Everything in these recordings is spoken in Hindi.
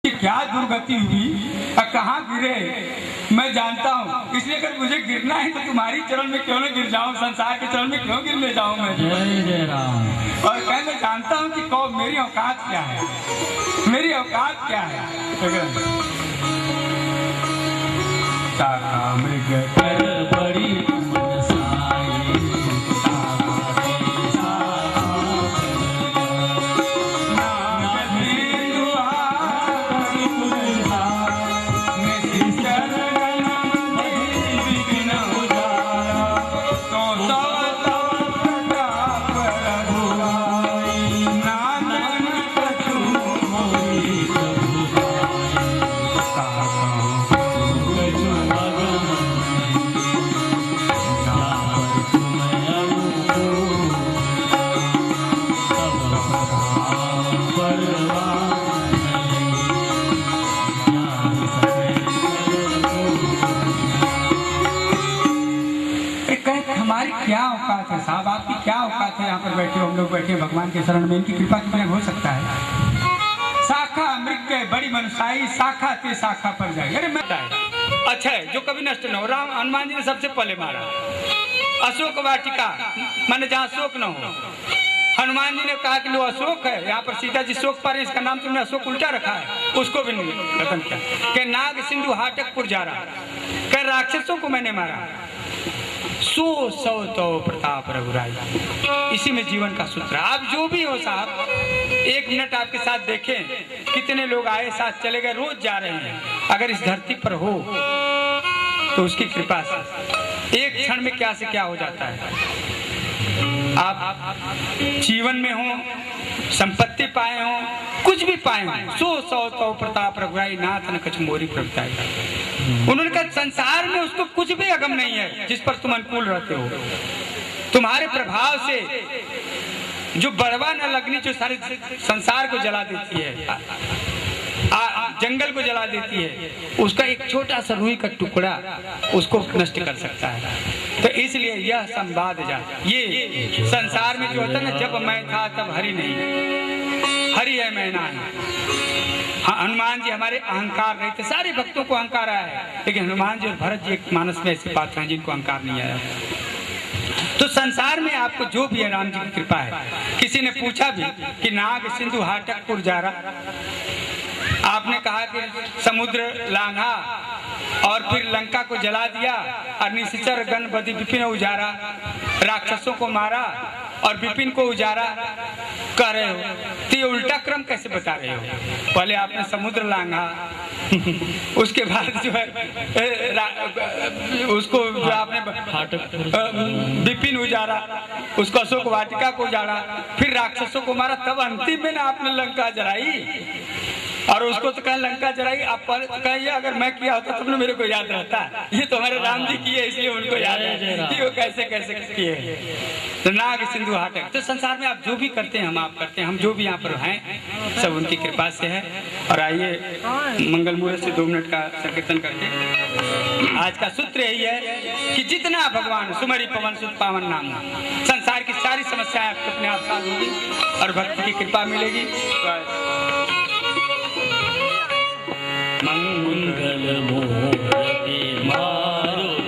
क्या दुर्गति हुई और कहाँ गिरे मैं जानता हूँ, इसलिए अगर मुझे गिरना है तो तुम्हारी चरण में क्यों न गिर जाऊँ, संसार के चरण में क्यों गिरने जाऊँ मैं। जय जय राम। और मैं जानता हूँ कि कौन मेरी औकात क्या है, मेरी औकात क्या है। बड़ी क्या औकात है साहब, आपकी क्या औकात है। यहाँ पर बैठे हम लोग बैठे भगवान के शरण में, इनकी कृपा के बिना हो सकता है। शाखा मृग बड़ी मनसाई, शाखा ते शाखा पर जाए। अरे मैं अच्छा है जो कभी नष्ट न हो। राम हनुमान जी ने सबसे पहले मारा अशोक वाटिका, माने जहाँ शोक न हो। हनुमान जी ने कहा कि लो अशोक है, यहाँ पर सीता जी शोक पर, इसका नाम तुमने अशोक उल्टा रखा है, उसको भी खत्म किया। के नाग सिंधु हाटकपुर जा रहा, कह राक्षसों को मैंने मारा, 100 तो प्रताप रघुराई। इसी में जीवन का सूत्र है। आप जो भी हो साहब, 1 मिनट आपके साथ देखें कितने लोग आए साथ चले गए, रोज जा रहे हैं। अगर इस धरती पर हो तो उसकी कृपा से एक क्षण में क्या से क्या हो जाता है। आप जीवन में हो, संपत्ति पाए हो, कुछ भी पाए हो, 100 तो प्रताप रघुराई नाथ न कछ मोरी प्रगटाई। उन्होंने कहा संसार में उसको कुछ भी अगम नहीं है जिस पर तुम अनुकूल रहते हो। तुम्हारे प्रभाव से जो बड़वा न लगनी जो सारे संसार को जला देती है, जंगल को जला देती है, उसका एक छोटा सा रुई का टुकड़ा उसको नष्ट कर सकता है। तो इसलिए यह संवाद जा, ये संसार में जो होता है ना, जब मैं था तब हरि नहीं, हरि है मैं ना। हाँ, हनुमान जी हमारे अहंकार नहीं थे, सारे भक्तों को अहंकार आया है, लेकिन हनुमान जी और भरत जी एक मानस में ऐसे पात्र हैं जिनको अहंकार नहीं आया। तो संसार में आपको जो भी है राम जी की कृपा है। किसी ने पूछा भी कि नाग सिंधु हाटकपुर जा रहा, आपने कहा कि समुद्र लांघा और फिर लंका को जला दिया और निश्चर गण बदि विपिन उजारा, राक्षसों को मारा और विपिन को उजारा कर रहे हो, तो ये उल्टा क्रम कैसे बता रहे हो। पहले आपने समुद्र लांघा, उसके बाद जो है उसको जो आपने विपिन उजारा, उसको अशोक वाटिका को उजाड़ा, फिर राक्षसों को मारा, तब अंतिम में ना आपने लंका जलाई और उसको तो कहा लंका जलाई। आप कहिए अगर मैं किया होता तुमने मेरे को याद रहता। ये तो हमारे राम जी किए इसलिए उनको याद है कि वो कैसे कैसे किए। तो नाग सिंधु हाटक, तो संसार में आप जो भी करते हैं हम आप करते हैं, हम जो भी यहाँ पर हैं सब उनकी कृपा से है। और आइए मंगल मुहूर्त से 2 मिनट का संकीर्तन करके आज का सूत्र यही है कि जितना भगवान सुमरि पवन सुत पावन नाम, संसार की सारी समस्याएं आपको अपने आप साथ होगी और भक्ति की कृपा मिलेगी। मंगल मूर्ति मारुति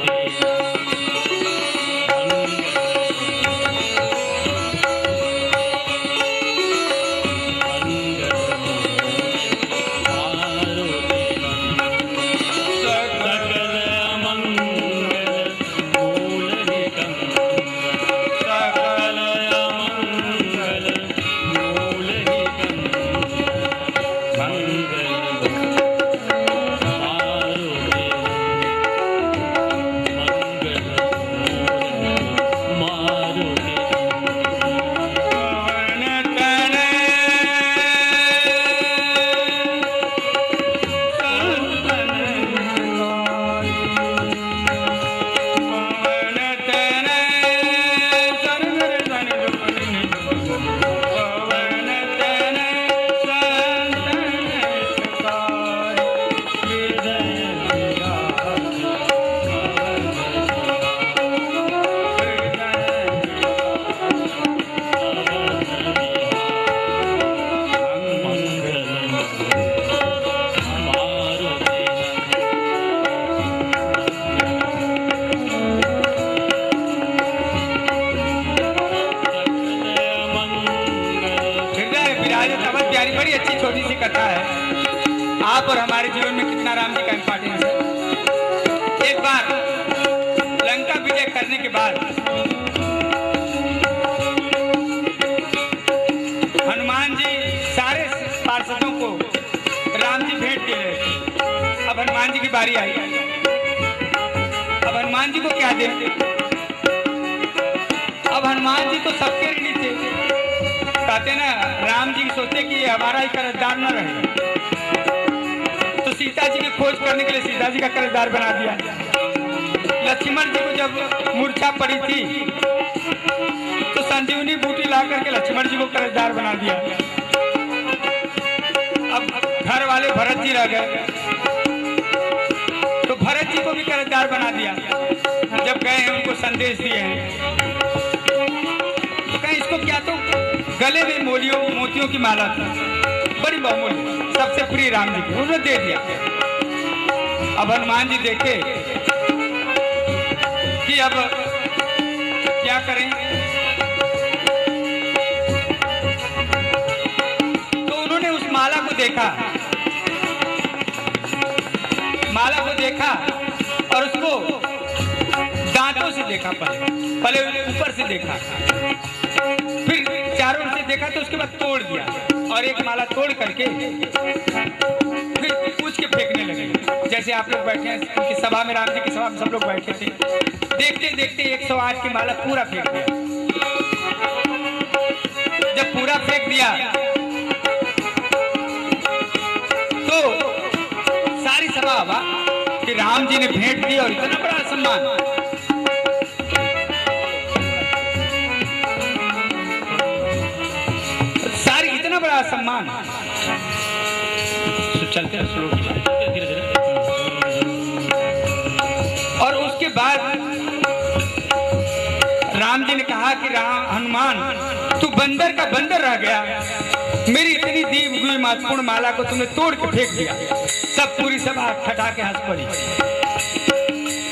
आप और हमारे जीवन में कितना राम जी का इम्पोर्टेंस है। एक बार लंका विजय करने के बाद हनुमान जी सारे पार्षदों को राम जी भेंट दे रहे थे। अब हनुमान जी की बारी आई। अब हनुमान जी को क्या दे? अब हनुमान जी तो सबके ऋणी थे। कहते ना, राम जी सोचते कि ये हमारा ही कर्जदार न रहे, तो सीता जी की खोज करने के लिए सीता जी का कर्जदार बना दिया। लक्ष्मण जी को जब मूर्छा पड़ी थी तो संजीवनी बूटी ला करके लक्ष्मण जी को कर्जदार बना दिया। अब घर वाले भरत जी रह गए तो भरत जी को भी कर्जदार बना दिया। जब गए हैं उनको संदेश दिए हैं तो कहीं इसको क्या, तो गले में मोतियों की माला थी, बड़ी बहुमूल्य, सबसे प्रिय राम जी की, उन्होंने दे दिया। अब हनुमान जी देखे कि अब क्या करें, तो उन्होंने उस माला को देखा, और उसको दांतों से देखा। पहले ऊपर से देखा, फिर चारों ओर से देखा, तो उसके बाद तोड़ दिया और एक माला तोड़ करके फिर पूछ के फेंकने लगे। जैसे आप लोग बैठे हैं उनकी सभा में, राम जी की सभा में सब लोग बैठे थे, देखते देखते 108 की माला पूरा फेंक दिया। जब पूरा फेंक दिया तो सारी सभा हवा कि राम जी ने भेंट दी और इतना बड़ा सम्मान। सारी इतना बड़ा सम्मान। चलते हैं स्लो धीरे धीरे। और उसके बाद राम जी ने कहा कि हनुमान, तू बंदर का बंदर रह गया, मेरी इतनी दी हुई महत्वपूर्ण माला को तुमने तोड़ के फेंक दिया। सब पूरी सभा ठठा के हंस पड़ी।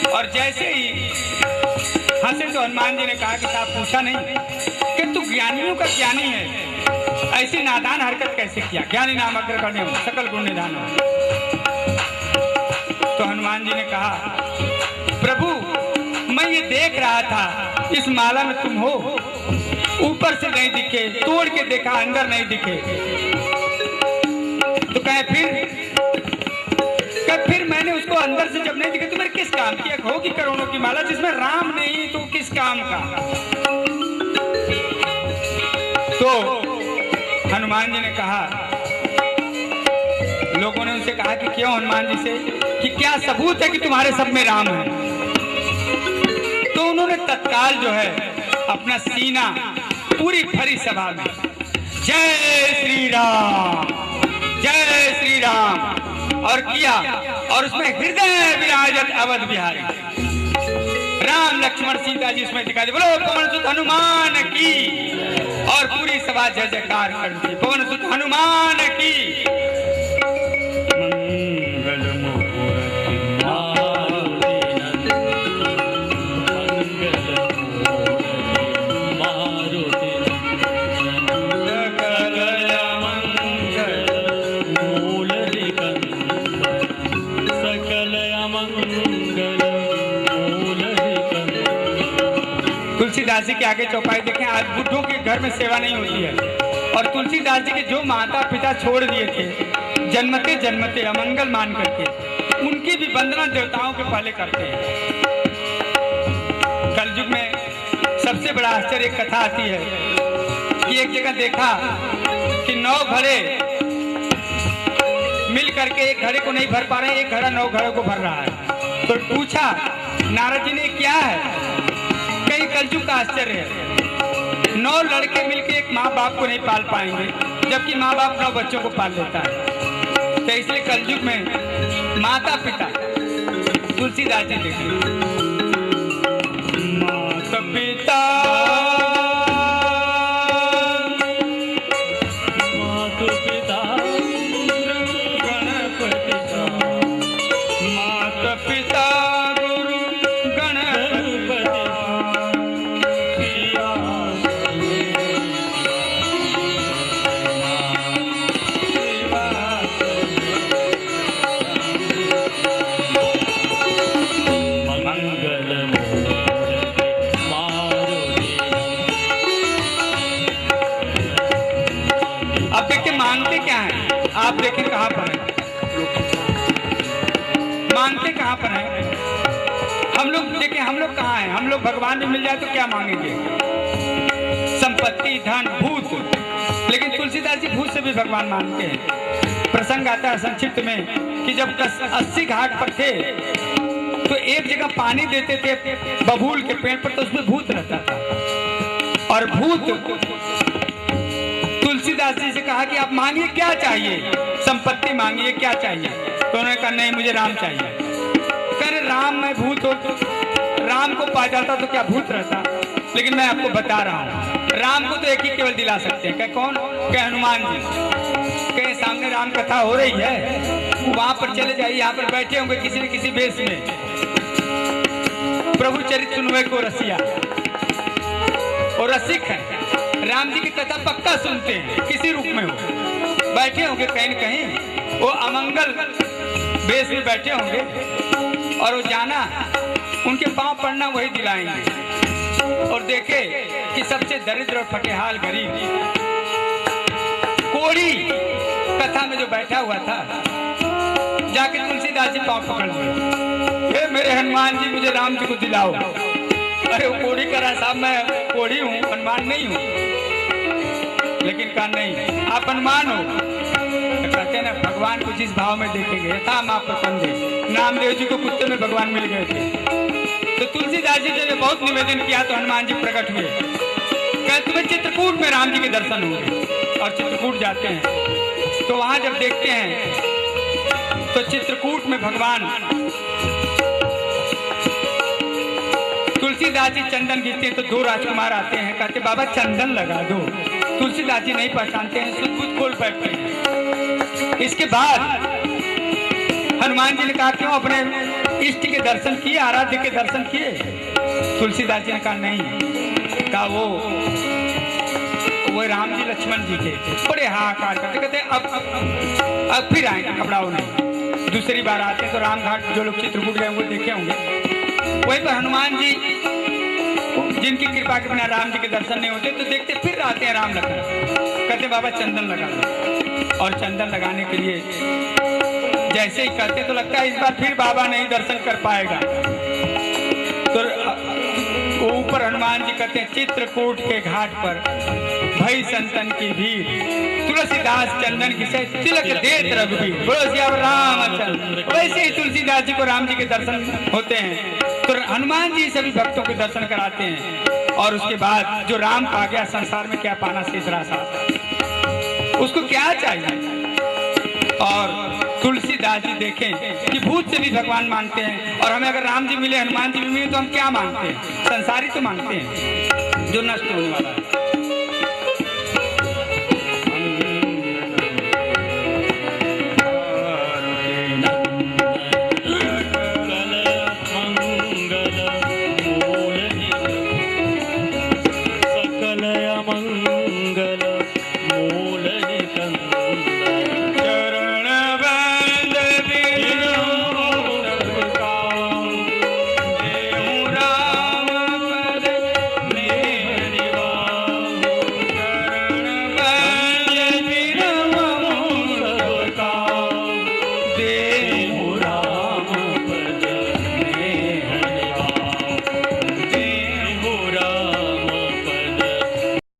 और जैसे ही हंसे तो हनुमान जी ने कहा कि साहब, पूछा नहीं कि तू ज्ञानियों का ज्ञानी है, ऐसी नादान हरकत कैसे किया? ज्ञानी नाम अग्रगण्य हो, सकल गुण निधान हो। तो हनुमान जी ने कहा, प्रभु मैं ये देख रहा था इस माला में तुम हो, ऊपर से नहीं दिखे, तोड़ के देखा अंदर नहीं दिखे। तो कहे फिर मैंने उसको अंदर से जब नहीं दिखे तो मेरे किस काम की? होगी करोड़ों की माला, जिसमें राम नहीं तो किस काम का? तो हनुमान जी ने कहा, लोगों ने उनसे कहा कि क्यों हनुमान जी से, कि क्या सबूत है कि तुम्हारे सब में राम है? तो उन्होंने तत्काल जो है अपना सीना पूरी भरी सभा में जय श्री राम, जय श्री राम और किया। और उसमें हृदय विराजत अवध बिहारी, राम लक्ष्मण सीता जी उसमें दिखाई दे। बोलो पवन सुत हनुमान की। और पूरी सभा जय जयकार करती, पवन सुत हनुमान की। मंगल तुलसीदास जी के आगे चौपाई देखें, आज बुद्धों के घर में सेवा नहीं होती है। और तुलसीदास जी के जो माता पिता छोड़ दिए थे जन्मते जन्मते अमंगल मान करके, उनकी भी वंदना देवताओं के पहले करते हैं। कलयुग में सबसे बड़ा आश्चर्य एक कथा आती है कि एक जगह देखा कि 9 घड़े मिल करके एक घड़े को नहीं भर पा रहे, एक घड़ा 9 घड़ों को भर रहा है। तो पूछा नारद जी ने, क्या है? कई कलयुग का आश्चर्य है, 9 लड़के मिलके एक माँ बाप को नहीं पाल पाएंगे, जबकि माँ बाप 9 बच्चों को पाल लेता है। तो इसलिए कलयुग में माता पिता, तुलसीदास जी देखिए, माता पिता आप देखें कहां पर है, मांगते कहां पर है। हम लोग देखें, हम लोग कहां हैं, हम लोग भगवान में मिल जाए तो क्या मांगेंगे, संपत्ति, धन, भूत। लेकिन तुलसीदास जी भूत से भी भगवान मांगते हैं। प्रसंग आता है संक्षिप्त में कि जब 80 घाट पर थे तो एक जगह पानी देते थे बबूल के पेड़ पर, तो उसमें भूत रहता था। और भूत तुलसीदास जी से कहा कि आप मांगिए क्या चाहिए, संपत्ति मांगिए क्या चाहिए। तो उन्होंने कहा नहीं मुझे राम चाहिए। कर राम में भूत हो, राम को पा जाता तो क्या भूत रहता। लेकिन मैं आपको बता रहा हूँ राम को तो एक ही केवल दिला सकते हैं। क्या कौन? क्या हनुमान जी। कहीं सामने राम कथा हो रही है, वहां पर चले जाइए, यहाँ पर बैठे होंगे किसी न किसी बेस में, प्रभु चरित्र सुनवे को रसिया और रसिक है, राम जी की कथा पक्का सुनते हैं, किसी रूप में हो बैठे होंगे कहीं न कहीं, वो अमंगल बेस में बैठे होंगे और वो जाना उनके पांव पड़ना वही दिलाएंगे। और देखे कि सबसे दरिद्र और फटेहाल गरीब कोड़ी कथा में जो बैठा हुआ था, जाके तुलसीदास जी पांव पकड़ लिए, हे मेरे हनुमान जी मुझे राम जी को दिलाओ। अरे वो कोड़ी करा साहब, मैं कोड़ी हूँ, हनुमान नहीं हूँ। लेकिन कहा नहीं आप हनुमान हो। तो कहते ना भगवान को जिस भाव में देखेंगे, यथा माँ प्रपंदे, नामदेव जी को कुत्ते में भगवान मिल गए थे। तो तुलसीदास जी ने बहुत निवेदन किया तो हनुमान जी प्रकट हुए, कहते तुम्हें चित्रकूट में राम जी के दर्शन होंगे। और चित्रकूट जाते हैं तो वहां जब देखते हैं तो चित्रकूट में भगवान तुलसीदास जी चंदन गिरते हैं तो दो राजकुमार आते हैं, कहते बाबा चंदन लगा दो। तुलसीदास जी नहीं पहचानते हैं, खुद खोल बैठते हैं। इसके बाद हनुमान जी ने कहा क्यों अपने इष्ट के दर्शन किए, आराध्य के दर्शन किए? तुलसीदास जी ने कहा नहीं। कहा वो राम जी लक्ष्मण जी थे। बड़े हाहाकार करते, कहते अब फिर आएंगे, घबराओ नहीं। दूसरी बार आते तो राम घाट जो लोग चित्रकूट गए वो देखे होंगे, वहीं पर हनुमान जी जिनकी कृपा के बिना राम जी के दर्शन नहीं होते, तो देखते फिर आते हैं राम लखन, कहते बाबा चंदन लगा दो। और चंदन लगाने के लिए जैसे ही कहते तो लगता है इस बार फिर बाबा नहीं दर्शन कर पाएगा। तो ऊपर हनुमान जी कहते हैं चित्रकूट के घाट पर भई संतन की भीड़, तुलसीदास चंदन की से तिलक देत रघुबीर, बोलो सियावर रामचंद्र। वैसे ही तुलसीदास जी को राम जी के दर्शन होते हैं तो हनुमान जी सभी भक्तों के दर्शन कराते हैं। और उसके बाद जो राम पा गया, संसार में क्या पाना शेष रहा, उसको क्या चाहिए। और तुलसीदास जी देखें कि भूत से भी भगवान मानते हैं, और हमें अगर राम जी मिले, हनुमान जी भी मिले तो हम क्या मांगते हैं? संसारी तो मांगते हैं जो नष्ट होने वाला है।